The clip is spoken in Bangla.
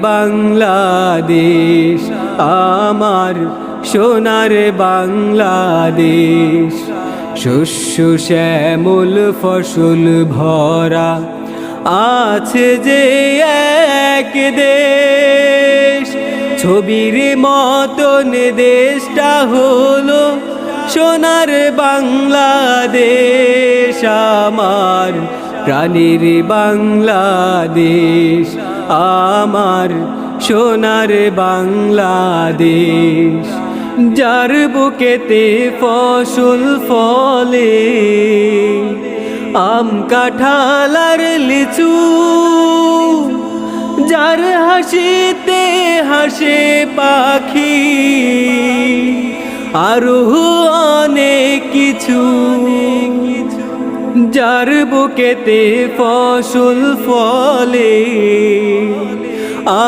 বাংলাদেশ আমার সোনার বাংলাদেশ। শস্য শ্যামল ফসল ভরা আছে যে এক দেশ, ছবির মতন দেশটা হলো সোনার বাংলাদেশ। আমার প্রাণের বাংলাদেশ আমার সোনার বাংলাদেশ। যার বুকেতে ফসল ফলে আম কাঁঠাল আর লিচু, যার হাসিতে হাসে পাখি আরো অনেক কিছু। যার বুকেতে ফসল ফলে